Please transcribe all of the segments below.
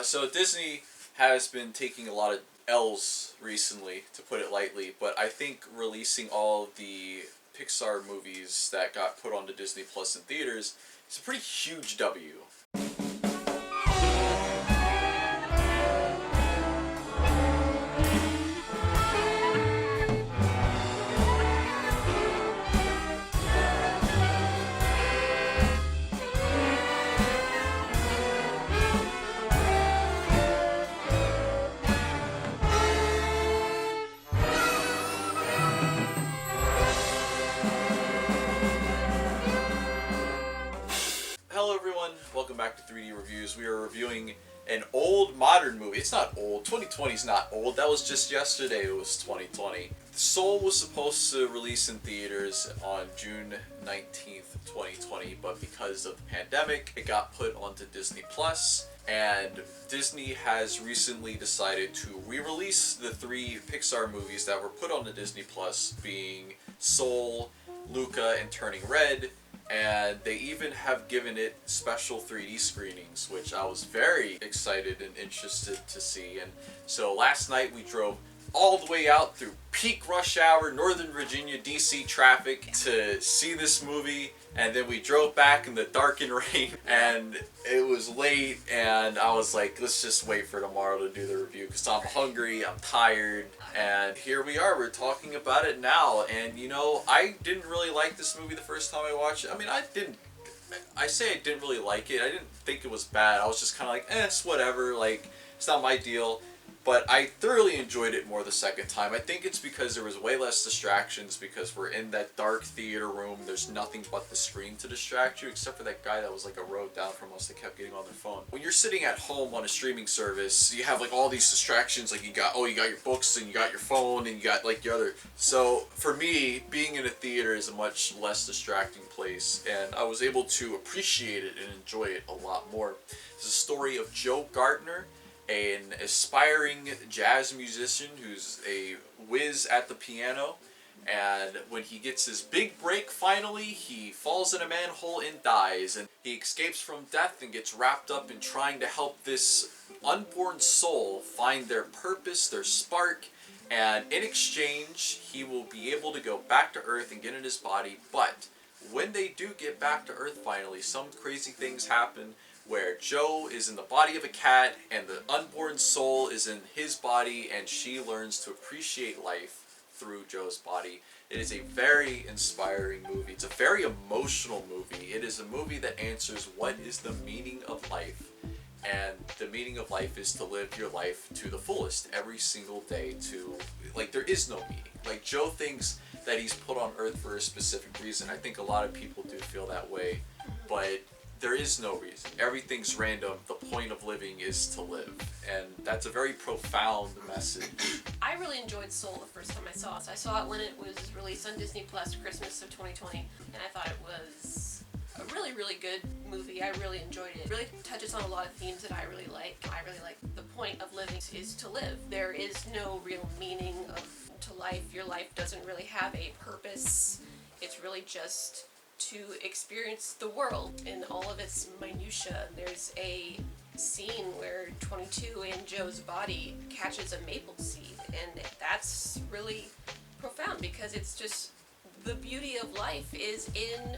So Disney has been taking a lot of L's recently, to put it lightly, but I think releasing all of the Pixar movies that got put onto Disney Plus in theaters is a pretty huge W. Hello everyone, welcome back to 3D Reviews. We are reviewing an old modern movie. It's not old, 2020 is not old, that was just yesterday, it was 2020. Soul was supposed to release in theaters on June 19th, 2020, but because of the pandemic, it got put onto Disney Plus. And Disney has recently decided to re-release the three Pixar movies that were put onto Disney Plus, being Soul, Luca, and Turning Red. And they even have given it special 3D screenings, which I was very excited and interested to see. And so last night we drove all the way out through peak rush hour Northern Virginia DC traffic to see this movie, and then we drove back in the dark and rain, and it was late, and I was like, let's just wait for tomorrow to do the review because I'm hungry, I'm tired, and here we are, we're talking about it now. And you know, I didn't really like this movie the first time I watched it. I mean, I didn't really like it. I didn't think it was bad. I was just kind of like, it's whatever, like, it's not my deal. But I thoroughly enjoyed it more the second time. I think it's because there was way less distractions, because we're in that dark theater room. There's nothing but the screen to distract you, except for that guy that was like a row down from us that kept getting on their phone. When you're sitting at home on a streaming service, you have like all these distractions. Like you got your books, and you got your phone, and you got like your other. So for me, being in a theater is a much less distracting place, and I was able to appreciate it and enjoy it a lot more. It's a story of Joe Gardner, an aspiring jazz musician who's a whiz at the piano, and when he gets his big break finally, he falls in a manhole and dies, and he escapes from death and gets wrapped up in trying to help this unborn soul find their purpose, their spark, and in exchange he will be able to go back to Earth and get in his body. But when they do get back to Earth finally, some crazy things happen where Joe is in the body of a cat and the unborn soul is in his body, and she learns to appreciate life through Joe's body. It is a very inspiring movie. It's a very emotional movie. It is a movie that answers what is the meaning of life. And the meaning of life is to live your life to the fullest every single day. Like, there is no meaning. Like, Joe thinks that he's put on Earth for a specific reason. I think a lot of people do feel that way, but there is no reason. Everything's random. The point of living is to live. And that's a very profound message. I really enjoyed Soul the first time I saw it. I saw it when it was released on Disney Plus, Christmas of 2020, and I thought it was a really, really good movie. I really enjoyed it. It really touches on a lot of themes that I really like. I really like the point of living is to live. There is no real meaning to life. Your life doesn't really have a purpose. It's really just to experience the world in all of its minutiae. There's a scene where 22 in Joe's body catches a maple seed, and that's really profound because it's just the beauty of life is in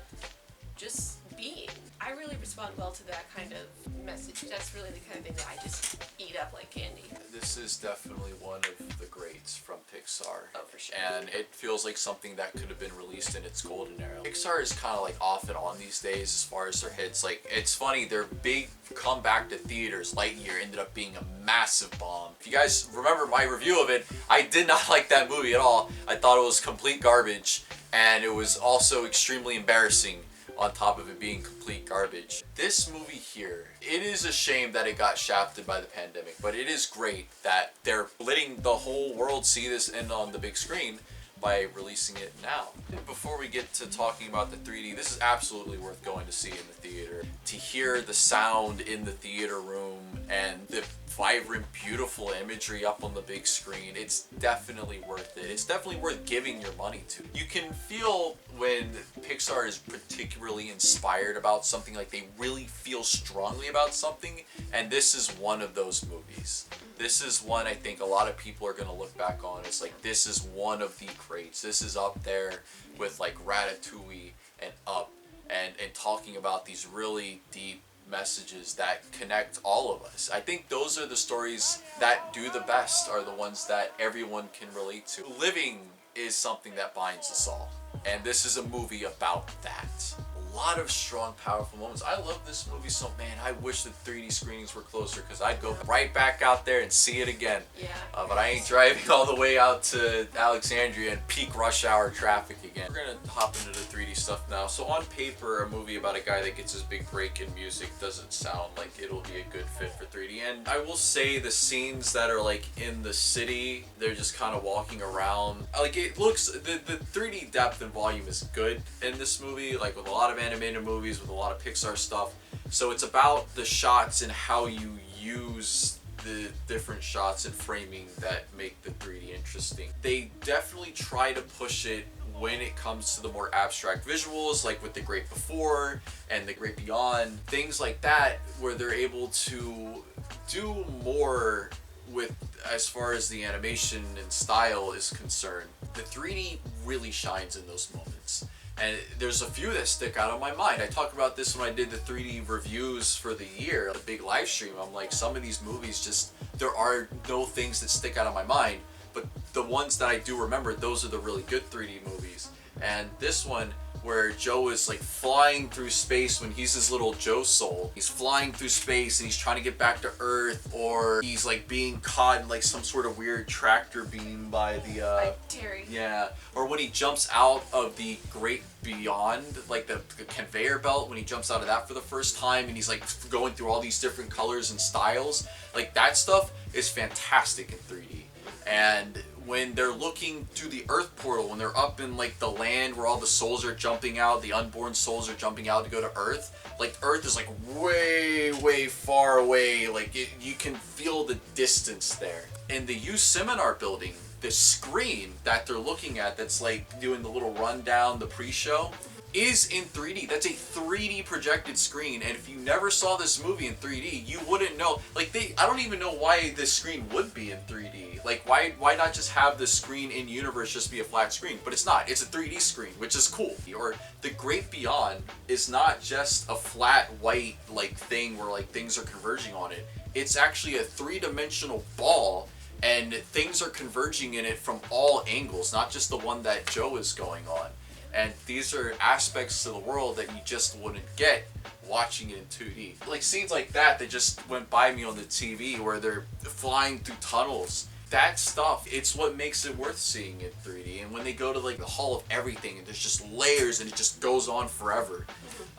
just being. I really respond well to that kind of message. That's really the kind of thing that I just eat up like candy. This is definitely one of the greats from Pixar. Oh, for sure. And it feels like something that could have been released in its golden era. Pixar is kind of like off and on these days as far as their hits. Like, it's funny, their big comeback to theaters, Lightyear, ended up being a massive bomb. If you guys remember my review of it, I did not like that movie at all. I thought it was complete garbage, and it was also extremely embarrassing on top of it being complete garbage. This movie here, it is a shame that it got shafted by the pandemic, but it is great that they're letting the whole world see this and on the big screen by releasing it now. Before we get to talking about the 3D, this is absolutely worth going to see in the theater. To hear the sound in the theater room and the vibrant, beautiful imagery up on the big screen. It's definitely worth it. It's definitely worth giving your money to. You can feel when Pixar is particularly inspired about something, like they really feel strongly about something, and this is one of those movies. This is one I think a lot of people are going to look back on. It's like, this is one of the greats. This is up there with like Ratatouille and Up, and talking about these really deep messages that connect all of us. I think those are the stories that do the best, are the ones that everyone can relate to. Living is something that binds us all, and this is a movie about that. A lot of strong, powerful moments. I love this movie so, man, I wish the 3D screenings were closer, because I'd go right back out there and see it again. Yeah. But I ain't driving all the way out to Alexandria in peak rush hour traffic again. We're gonna hop into the 3D stuff now. So on paper, a movie about a guy that gets his big break in music doesn't sound like it'll be a good fit for 3D. And I will say the scenes that are like in the city, they're just kind of walking around. Like, it looks, the 3D depth and volume is good in this movie, like with a lot of animated movies, with a lot of Pixar stuff. So it's about the shots and how you use the different shots and framing that make the 3D interesting. They definitely try to push it when it comes to the more abstract visuals, like with The Great Before and The Great Beyond, things like that, where they're able to do more with as far as the animation and style is concerned. The 3D really shines in those moments. And there's a few that stick out of my mind. I talked about this when I did the 3D reviews for the year, the big live stream. I'm like, some of these movies just, there are no things that stick out of my mind, but the ones that I do remember, those are the really good 3D movies. And this one, where Joe is like flying through space when he's his little Joe soul. He's flying through space and he's trying to get back to Earth, or he's like being caught in like some sort of weird tractor beam by the By Terry. Yeah. Or when he jumps out of the Great Beyond, like the conveyor belt, when he jumps out of that for the first time and he's like going through all these different colors and styles. Like, that stuff is fantastic in 3D. And when they're looking through the Earth portal, when they're up in like the land where all the souls are jumping out, the unborn souls are jumping out to go to Earth, like Earth is like way far away, like you can feel the distance there. In the U Seminar building, the screen that they're looking at that's like doing the little rundown, the pre-show, is in 3D. That's a 3D projected screen, and if you never saw this movie in 3D, you wouldn't know. Like, I don't even know why this screen would be in 3D. Like, why not just have the screen in universe just be a flat screen? But it's not. It's a 3D screen, which is cool. Or The Great Beyond is not just a flat white like thing where like things are converging on it. It's actually a three-dimensional ball, and things are converging in it from all angles, not just the one that Joe is going on. And these are aspects to the world that you just wouldn't get watching it in 2D. Like scenes like that just went by me on the TV, where they're flying through tunnels. That stuff, it's what makes it worth seeing in 3D. And when they go to like the Hall of Everything and there's just layers and it just goes on forever.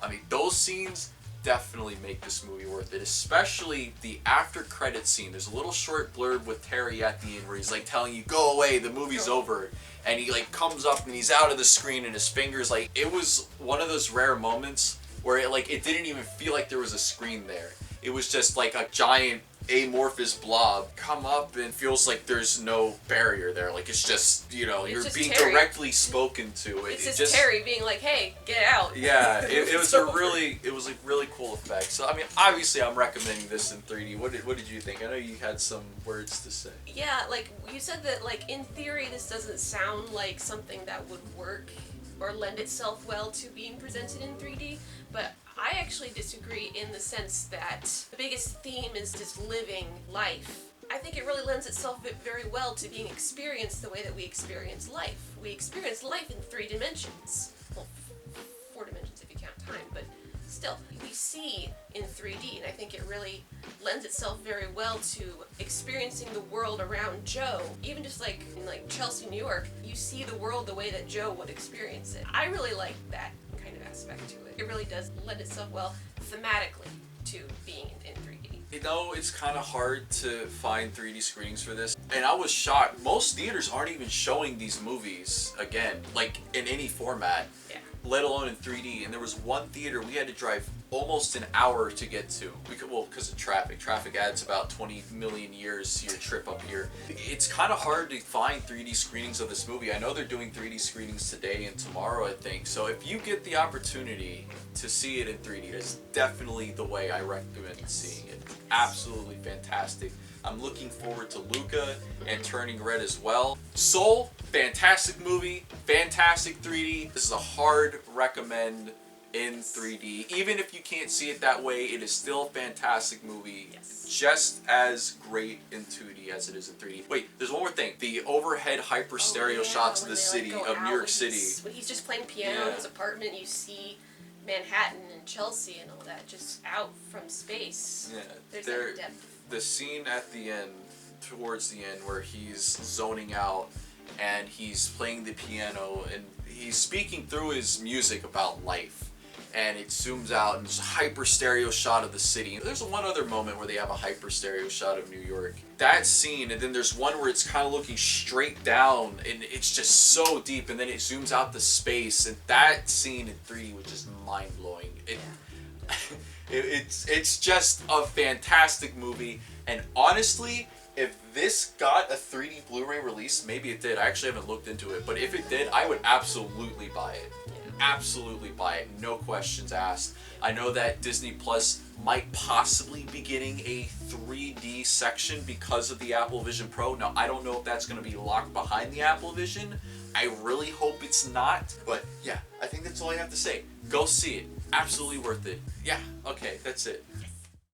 I mean, those scenes definitely make this movie worth it, especially the after credit scene. There's a little short blurb with Terry at the end where he's like telling you, go away, the movie's over. And he like comes up and he's out of the screen and his fingers, like, it was one of those rare moments where it didn't even feel like there was a screen there. It was just like a giant amorphous blob come up and feels like there's no barrier there. Like, it's just, you know, you're being Terry. directly spoken to. It's just Terry being like, hey, get out. Yeah, it was a really cool effect. So, I mean, obviously I'm recommending this in 3D. What did you think? I know you had some words to say. Yeah, like, you said that, like, in theory this doesn't sound like something that would work or lend itself well to being presented in 3D, but I actually disagree in the sense that the biggest theme is just living life. I think it really lends itself very well to being experienced the way that we experience life. We experience life in 3 dimensions. Well, 4 dimensions if you count time, but still, we see in 3D, and I think it really lends itself very well to experiencing the world around Joe. Even just like in like Chelsea, New York, you see the world the way that Joe would experience it. I really like that kind of aspect to it. It really does lend itself well thematically to being in 3D. You know, it's kind of hard to find 3D screenings for this, and I was shocked. Most theaters aren't even showing these movies again, like in any format. Yeah. Let alone in 3D. And there was one theater we had to drive almost an hour to get to. Because of traffic. Traffic adds about 20 million years to your trip up here. It's kind of hard to find 3D screenings of this movie. I know they're doing 3D screenings today and tomorrow, I think. So if you get the opportunity to see it in 3D, that's definitely the way I recommend seeing it. Absolutely fantastic. I'm looking forward to Luca and Turning Red as well. Soul, fantastic movie, fantastic 3D. This is a hard recommend in 3D. Even if you can't see it that way, it is still a fantastic movie. Yes. Just as great in 2D as it is in 3D. Wait, there's one more thing. The overhead hyper stereo shots of the city, of New York City. When he's just playing piano in his apartment, you see Manhattan and Chelsea and all that just out from space. Yeah, There's that depth. the scene at the end, towards the end, where he's zoning out and he's playing the piano and he's speaking through his music about life, and it zooms out and there's a hyper stereo shot of the city. There's one other moment where they have a hyper stereo shot of New York. That scene, and then there's one where it's kind of looking straight down and it's just so deep, and then it zooms out to space, and that scene in 3D was just mind-blowing. It's just a fantastic movie, and honestly, if this got a 3D Blu-ray release, maybe it did. I actually haven't looked into it, but if it did, I would absolutely buy it. Absolutely buy it, no questions asked. I know that Disney Plus might possibly be getting a 3D section because of the Apple Vision Pro. Now, I don't know if that's going to be locked behind the Apple Vision. I really hope it's not. But yeah, I think that's all I have to say. Go see it. Absolutely worth it. Yeah, okay, that's it.